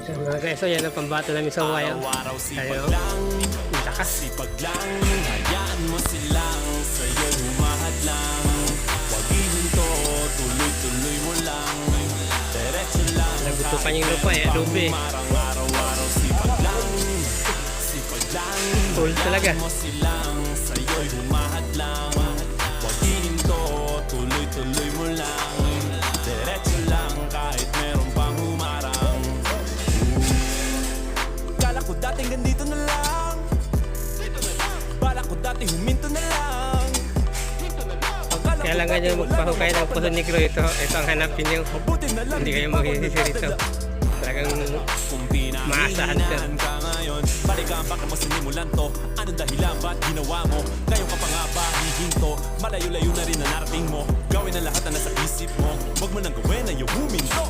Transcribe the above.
So, mga guys, so yan ang pambato namin sa Huwayan. Araw-araw sipag Ayun, lang, lakas. sipag lang. Hayaan mo silang sa'yo humahadlang. Huwag ihinto, tuloy-tuloy mo lang. Diretso lang. Nagutukan yung lupa eh, adobe. Araw-araw sipag lang, sipag lang. Cool talaga. Hayaan mo silang sa'yo'y humahadlang. Huwag ihinto, tuloy-tuloy mo lang. Diretso lang kahit meron pang humarang. Kala ko dating ganito na lang. Bala ko dati huminto na lang. Kaya lang ganyan magpahukay ng Puso Negro ito. Ito ang hanapin nyo. Hindi kayo magsisisi rito. Talagang maasahan ka. Ngayon, balikan bakit mo sinimulan to? Anong dahilan ba't ginawa mo? Ngayon ka pa nga ba hihinto? Malayo-layo na rin na narating mo. Gawin ang lahat na nasa isip mo. Huwag mo nang gawin na yung huminto.